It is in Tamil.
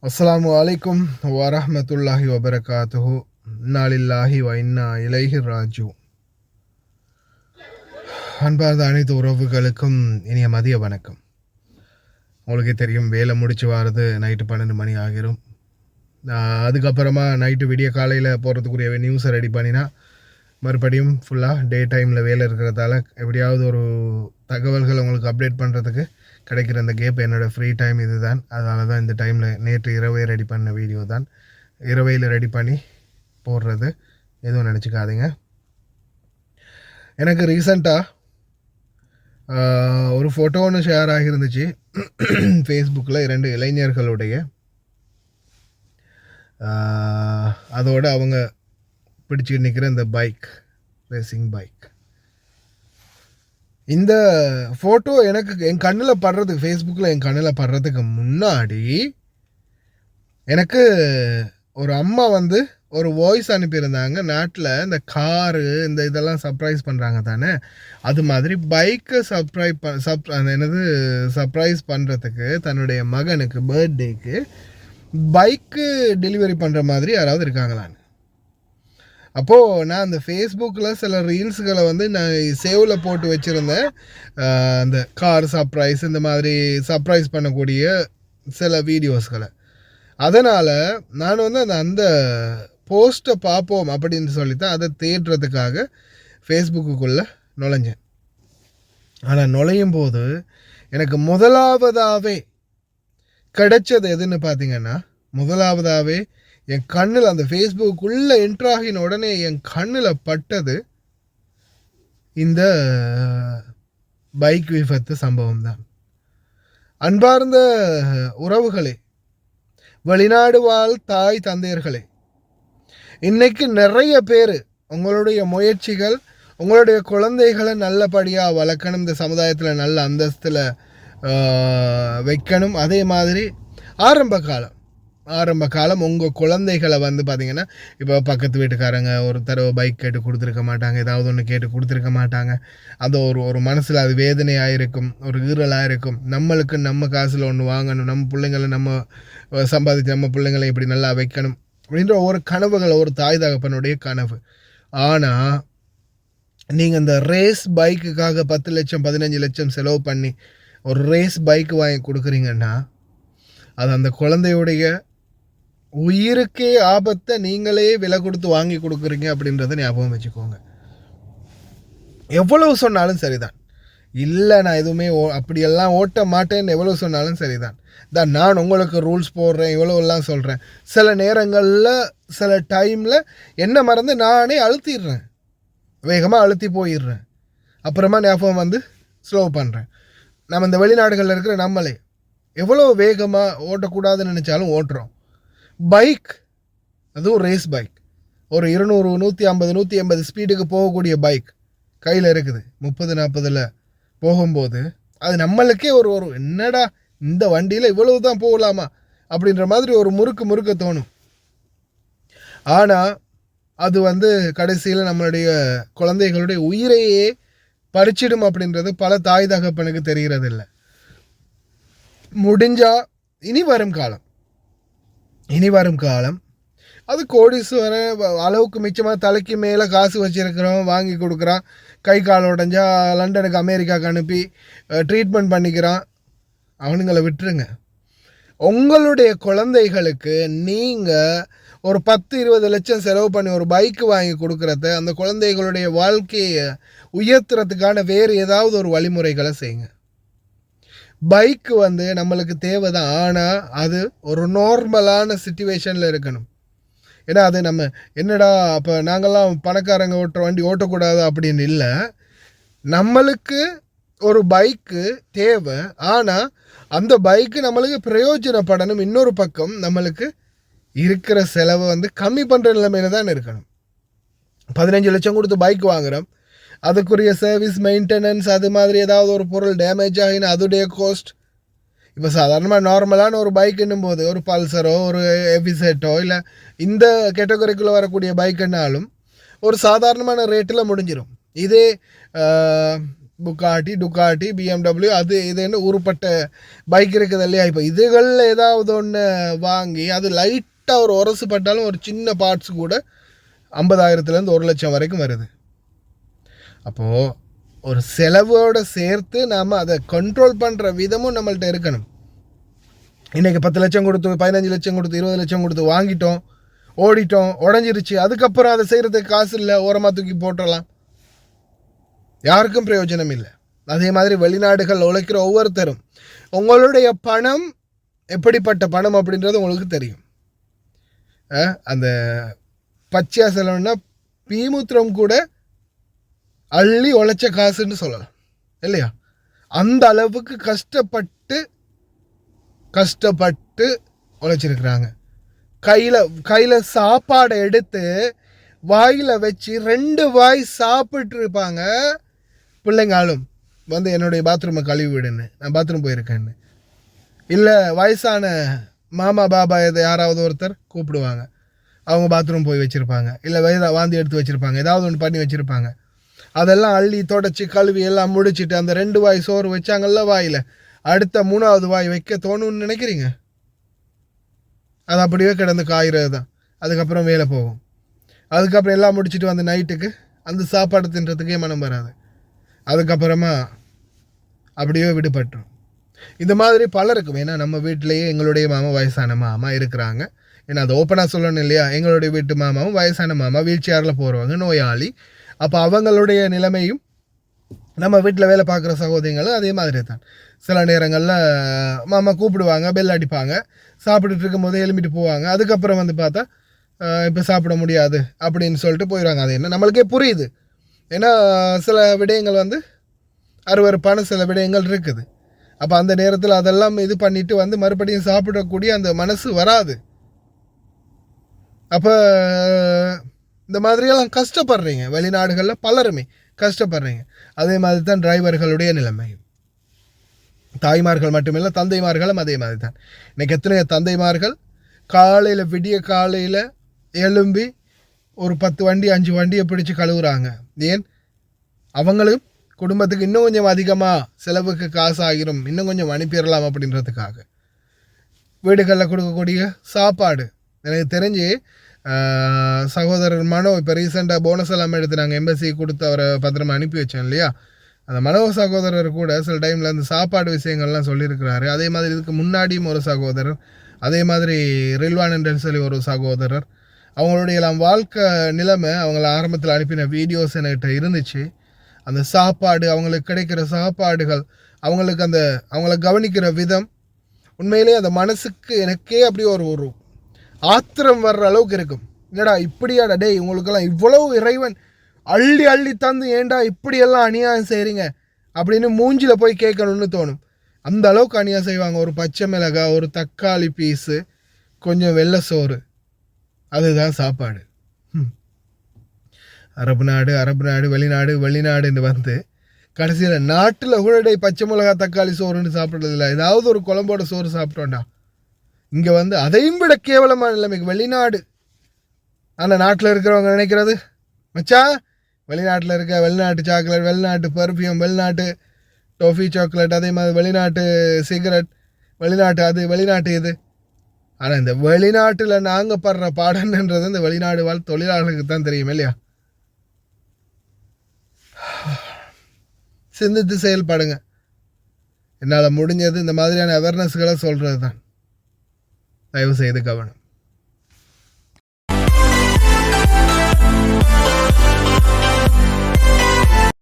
அஸ்ஸலாமு அலைக்கும் வரஹ்மத்துல்லாஹி வபரகாத்துஹு. இன்னாலில்லாஹி வ இன்னா இலைஹி ராஜிஊன். அன்பார்ந்த அனைத்து உறவுகளுக்கும் இனிய மதிய வணக்கம். உங்களுக்கே தெரியும், வேலை முடிச்சு வாரது நைட்டு 12 மணி ஆகிரும். அதுக்கப்புறமா நைட்டு விடிய காலையில் போகிறதுக்குரிய நியூஸை ரெடி பண்ணினா மறுபடியும் ஃபுல்லாக டே டைமில் வேலை இருக்கிறதால எப்படியாவது ஒரு தகவல்கள் உங்களுக்கு அப்டேட் பண்ணுறதுக்கு கிடைக்கிற அந்த கேப் என்னோடய ஃப்ரீ டைம் இது தான். அதனால தான் இந்த டைமில் நேற்று இரவே ரெடி பண்ண வீடியோ தான் இரவையில் ரெடி பண்ணி போடுறது. எதுவும் நினச்சிக்காதீங்க. எனக்கு ரீசண்டாக ஒரு ஃபோட்டோ ஒன்று ஷேர் ஆகியிருந்துச்சு ஃபேஸ்புக்கில் 2 இளைஞர்களுடைய. அதோடு அவங்க பிடிச்சி நிற்கிற இந்த பைக், ரேசிங் பைக். இந்த ஃபோட்டோ எனக்கு என் கண்ணில் படுறது, ஃபேஸ்புக்கில் என் கண்ணில் படுறதுக்கு முன்னாடி எனக்கு ஒரு அம்மா ஒரு வாய்ஸ் அனுப்பியிருந்தாங்க. நாட்டில் இந்த காரு இந்த இதெல்லாம் சர்ப்ரைஸ் பண்ணுறாங்க தானே, அது மாதிரி பைக்கை சர்ப்ரைஸ் பண்ணுறதுக்கு தன்னுடைய மகனுக்கு பர்த்டேக்கு பைக்கு டெலிவரி பண்ணுற மாதிரி யாராவது இருக்காங்களான்னு. அப்போது நான் அந்த ஃபேஸ்புக்கில் சில ரீல்ஸுகளை நான் சேவில் போட்டு வச்சுருந்தேன். அந்த கார் சர்ப்ரைஸ், இந்த மாதிரி சர்ப்ரைஸ் பண்ணக்கூடிய சில வீடியோஸ்களை. அதனால் நான் அந்த போஸ்ட்டை பார்ப்போம் அப்படின்னு சொல்லித்தான் அதை தேடுறதுக்காக ஃபேஸ்புக்குள்ளே நுழைஞ்சேன். ஆனால் நுழையும் போது எனக்கு முதலாவதாகவே கிடைச்சது எதுன்னு பார்த்தீங்கன்னா, முதலாவதாகவே என் கண்ணில் அந்த ஃபேஸ்புக்குள்ளே என்ட்ராகின உடனே என் கண்ணில் பட்டது இந்த பைக் விபத்து சம்பவம் தான். அன்பார்ந்த உறவுகளே, வெளிநாடு வாழ் தாய் தந்தையர்களே, இன்னைக்கு நிறைய பேர் உங்களுடைய முயற்சிகள், உங்களுடைய குழந்தைகளை நல்லபடியாக வளர்க்கணும், இந்த சமுதாயத்தில் நல்ல அந்தஸ்தில் வைக்கணும். அதே மாதிரி ஆரம்ப காலம் உங்கள் குழந்தைகளை பார்த்திங்கன்னா, இப்போ பக்கத்து வீட்டுக்காரங்க ஒரு தடவை பைக் கேட்டு கொடுத்துருக்க மாட்டாங்க, ஏதாவது ஒன்று கேட்டு கொடுத்துருக்க மாட்டாங்க. அது ஒரு மனசில் அது வேதனையாக இருக்கும், ஒரு ஈரலாக இருக்கும். நம்மளுக்கு நம்ம காசில் ஒன்று வாங்கணும், நம்ம பிள்ளைங்களை நம்ம சம்பாதிச்சு நம்ம பிள்ளைங்களை இப்படி நல்லா வைக்கணும் அப்படின்ற ஒரு கனவுகள், ஒரு தாய் தகப்பனுடைய கனவு. ஆனால் நீங்கள் இந்த ரேஸ் பைக்குக்காக 10 லட்சம் 15 லட்சம் செலவு பண்ணி ஒரு ரேஸ் பைக் வாங்கி கொடுக்குறீங்கன்னா, அது அந்த குழந்தையுடைய உயிருக்கே ஆபத்தை நீங்களே விலை கொடுத்து வாங்கி கொடுக்குறீங்க அப்படின்றத ஞாபகம் வச்சுக்கோங்க. எவ்வளவு சொன்னாலும் சரிதான், இல்லை நான் எதுவுமே அப்படியெல்லாம் ஓட்ட மாட்டேன்னு எவ்வளோ சொன்னாலும் சரிதான். நான் உங்களுக்கு ரூல்ஸ் போடுறேன், இவ்வளோலாம் சொல்கிறேன். சில நேரங்களில் சில டைமில் என்ன மறந்து நானே அழுத்திடுறேன், வேகமாக அழுத்தி போயிடுறேன். அப்புறமா ஞாபகம் ஸ்லோ பண்ணுறேன். நம்ம இந்த வெளிநாடுகளில் இருக்கிற நம்மளே எவ்வளோ வேகமாக ஓட்டக்கூடாதுன்னு நினச்சாலும் ஓட்டுறோம். பைக், அதுவும் ரேஸ் பைக், ஒரு 200 150 180 ஸ்பீடுக்கு போகக்கூடிய பைக் கையில் இருக்குது. 30-40 போகும்போது அது நம்மளுக்கே ஒரு என்னடா இந்த வண்டியில் இவ்வளவு தான் போகலாமா அப்படின்ற மாதிரி ஒரு முறுக்க தோணும். ஆனால் அது கடைசியில் நம்மளுடைய குழந்தைகளுடைய உயிரையே பறிச்சிடும் அப்படின்றது பல தாய் தகப்பனுக்கு தெரிகிறதில்லை. முடிஞ்சால் இனி வரும் காலம் அது கோடீஸ்வர அளவுக்கு மிச்சமாக தலைக்கு மேலே காசு வச்சுருக்கிறோம், வாங்கி கொடுக்குறான். கை கால் உடஞ்சா லண்டனுக்கு அமெரிக்காவுக்கு அனுப்பி ட்ரீட்மெண்ட் பண்ணிக்கிறான். அவனுங்களை விட்டுருங்க. உங்களுடைய குழந்தைகளுக்கு நீங்கள் ஒரு 10-20 லட்சம் செலவு பண்ணி ஒரு பைக்கு வாங்கி கொடுக்குறத அந்த குழந்தைகளுடைய வாழ்க்கையை உயர்த்துறதுக்கான வேறு ஏதாவது ஒரு வழிமுறைகளை செய்யுங்க. பைக்கு நம்மளுக்கு தேவை தான், ஆனால் அது ஒரு நார்மலான சிச்சுவேஷனில் இருக்கணும். ஏன்னா அது நம்ம என்னடா அப்போ நாங்கள்லாம் பணக்காரங்க ஓட்டுற வண்டி ஓட்டக்கூடாது அப்படின்னு இல்லை. நம்மளுக்கு ஒரு பைக்கு தேவை, ஆனால் அந்த பைக்கு நம்மளுக்கு பிரயோஜனப்படணும். இன்னொரு பக்கம் நம்மளுக்கு இருக்கிற செலவை கம்மி பண்ணுற நிலைமையில தான் இருக்கணும். 15 லட்சம் கொடுத்து பைக் வாங்குகிறோம், அதுக்குரிய சர்வீஸ் மெயின்டெனன்ஸ், அது மாதிரி ஏதாவது ஒரு பொருள் டேமேஜ் ஆகினா அதுடைய கோஸ்ட். இப்போ சாதாரணமாக நார்மலான ஒரு பைக்குன்னும் போது ஒரு பல்சரோ ஒரு எஃபிசெட்டோ இல்லை இந்த கேட்டகரிக்குள்ளே வரக்கூடிய பைக்குன்னாலும் ஒரு சாதாரணமான ரேட்டில் முடிஞ்சிடும். இதே புக்காட்டி டுக்காட்டி BMW அது இதுன்னு உருப்பட்ட பைக் இருக்குது இல்லையா. இப்போ இதுகளில் ஏதாவது ஒன்று வாங்கி அது லைட்டாக ஒரு உரசு பட்டாலும் ஒரு சின்ன பார்ட்ஸ் கூட 50,000 1 லட்சம் வரைக்கும் வருது. அப்போது ஒரு செலவோடு சேர்த்து நாம் அதை கண்ட்ரோல் பண்ணுற விதமும் நம்மள்ட்ட இருக்கணும். இன்றைக்கி 10 லட்சம் கொடுத்து 15 லட்சம் கொடுத்து 20 லட்சம் கொடுத்து வாங்கிட்டோம், ஓடிட்டோம், உடஞ்சிருச்சு, அதுக்கப்புறம் அதை செய்கிறதுக்கு காசு இல்லை, ஓரமாக தூக்கி போட்டுடலாம், யாருக்கும் பிரயோஜனம் இல்லை. அதே மாதிரி வெளிநாடுகள் உழைக்கிற ஒவ்வொருத்தரும் உங்களுடைய பணம் எப்படிப்பட்ட பணம் அப்படின்றது உங்களுக்கு தெரியும். அந்த பச்சையாக செலவுன்னா பீமுத்திரம் கூட அள்ளி உழைச்ச காசுன்னு சொல்லலாம் இல்லையா. அந்த அளவுக்கு கஷ்டப்பட்டு உழைச்சிருக்கிறாங்க. கையில் சாப்பாடை எடுத்து வாயில் வச்சு 2 வாய் சாப்பிட்டு இருப்பாங்க. பிள்ளைங்களும் வந்து என்னுடைய பாத்ரூமை கழுவி விடுன்னு, நான் பாத்ரூம் போயிருக்கேன்னு, இல்லை வயசான மாமா பாபா எதை யாராவது ஒருத்தர் கூப்பிடுவாங்க, அவங்க பாத்ரூம் போய் வச்சுருப்பாங்க, இல்லை வாந்தி எடுத்து வச்சுருப்பாங்க, ஏதாவது ஒன்று பண்ணி வச்சுருப்பாங்க. அதெல்லாம் அள்ளி தொடச்சி கழுவி எல்லாம் முடிச்சுட்டு அந்த 2 வாய் சோறு வச்சாங்கல்ல வாயில், அடுத்த 3வது வாய் வைக்க தோணுன்னு நினைக்கிறீங்க? அது அப்படியே கிடந்து காய்கிறது தான். அதுக்கப்புறம் வேலை போகும். அதுக்கப்புறம் எல்லாம் முடிச்சுட்டு வந்து நைட்டுக்கு அந்த சாப்பாடு தின்றதுக்கே மனம் வராது. அதுக்கப்புறமா அப்படியே விடுபட்டுரும். இந்த மாதிரி பலருக்கும். ஏன்னா நம்ம வீட்டிலேயே எங்களுடைய மாமா வயசான மாமா இருக்கிறாங்க. ஏன்னா அது ஓப்பனாக சொல்லணும் இல்லையா. எங்களுடைய வீட்டு மாமாவும் வயசான மாமா, வீல் சேரில் போகிறவங்க, நோயாளி. அப்போ அவங்களுடைய நிலைமையும் நம்ம வீட்டில் வேலை பார்க்குற சகோதரிகளும் அதே மாதிரி தான். சில நேரங்களில் மாமா கூப்பிடுவாங்க, பெல் அடிப்பாங்க, சாப்பிட்டுட்டு இருக்கும் போதே எழும்பிட்டு போவாங்க. அதுக்கப்புறம் வந்து பார்த்தா இப்போ சாப்பிட முடியாது அப்படின்னு சொல்லிட்டு போயிடுவாங்க. அது என்ன நம்மளுக்கே புரியுது. ஏன்னா சில விடயங்கள் வந்து அருவருப்பான சில விடயங்கள் இருக்குது. அப்போ அந்த நேரத்தில் அதெல்லாம் இது பண்ணிவிட்டு வந்து மறுபடியும் சாப்பிடக்கூடிய அந்த மனசு வராது. அப்போ இந்த மாதிரியெல்லாம் கஷ்டப்படுறீங்க. வெளிநாடுகளில் பலருமே கஷ்டப்படுறீங்க. அதே மாதிரி தான் டிரைவர்களுடைய நிலைமை. தாய்மார்கள் மட்டுமில்லை, தந்தைமார்களும் அதே மாதிரி தான். இன்றைக்கி எத்தனை தந்தைமார்கள் காலையில் விடிய காலையில் எழும்பி ஒரு 10 வண்டி 5 வண்டியை பிடிச்சி கழுவுறாங்க. ஏன்? அவங்களும் குடும்பத்துக்கு இன்னும் கொஞ்சம் அதிகமாக செலவுக்கு காசு ஆகிரும், இன்னும் கொஞ்சம் அனுப்பிடலாம் அப்படின்றதுக்காக. வீடுகளில் கொடுக்கக்கூடிய சாப்பாடு எனக்கு தெரிஞ்சு சகோதரர் மனோ இப்போ ரீசெண்டாக போனஸ் எல்லாம் எடுத்து நாங்கள் எம்பசி கொடுத்து அவரை பத்திரமா அனுப்பி வச்சோம் இல்லையா. அந்த மனோ சகோதரர் கூட சில டைமில் அந்த சாப்பாடு விஷயங்கள்லாம் சொல்லியிருக்கிறாரு. அதே மாதிரி இதுக்கு முன்னாடியும் ஒரு சகோதரர், அதே மாதிரி ரில்வான் என்று சொல்லி ஒரு சகோதரர், அவங்களுடைய எல்லாம் வாழ்க்கை நிலைமை அவங்கள ஆரம்பத்தில் அனுப்பின வீடியோஸ் என்கிட்ட இருந்துச்சு. அந்த சாப்பாடு, அவங்களுக்கு கிடைக்கிற சாப்பாடுகள், அவங்களுக்கு அந்த அவங்கள கவனிக்கிற விதம், உண்மையிலே அந்த மனசுக்கு எனக்கே அப்படியே ஒரு ஆத்திரம் வர்ற அளவுக்கு இருக்கும். என்னடா இப்படியாடா டேய், உங்களுக்கெல்லாம் இவ்வளவு இறைவன் அள்ளி அள்ளி தந்து ஏண்டா இப்படியெல்லாம் அநியாயம் செய்கிறீங்க அப்படின்னு மூஞ்சில் போய் கேட்கணும்னு தோணும். அந்த அளவுக்கு அநியாயம் செய்வாங்க. ஒரு பச்சை மிளகாய், ஒரு தக்காளி பீஸு, கொஞ்சம் வெள்ளை சோறு, அதுதான் சாப்பாடு. அரபு நாடு வெளிநாடுன்னு வந்து கடைசியில் நாட்டில் கூட பச்சை மிளகா தக்காளி சோறுன்னு சாப்பிட்றதில்ல, ஏதாவது ஒரு குழம்போட சோறு சாப்பிட்டோண்டா. இங்கே வந்து அதையும் விட கேவலமான நிலைமைக்கு வெளிநாடு. ஆனால் நாட்டில் இருக்கிறவங்க நினைக்கிறது, மச்சா வெளிநாட்டில் இருக்க வெளிநாட்டு சாக்லேட், வெளிநாட்டு பர்ஃப்யூம், வெளிநாட்டு டோஃபி சாக்லேட், அதே மாதிரி வெளிநாட்டு சிகரெட், வெளிநாட்டு அது, வெளிநாட்டு இது. ஆனால் இந்த வெளிநாட்டில் நாங்கள் படுற பாடன்ன்றது இந்த வெளிநாடு வாழ் தொழிலாளர்களுக்கு தான் தெரியும் இல்லையா. சிந்தித்து செயல்படுங்க. என்னால் முடிஞ்சது இந்த மாதிரியான அவேர்னஸ்களை சொல்கிறது தான். தயவு செய்து கவனம்.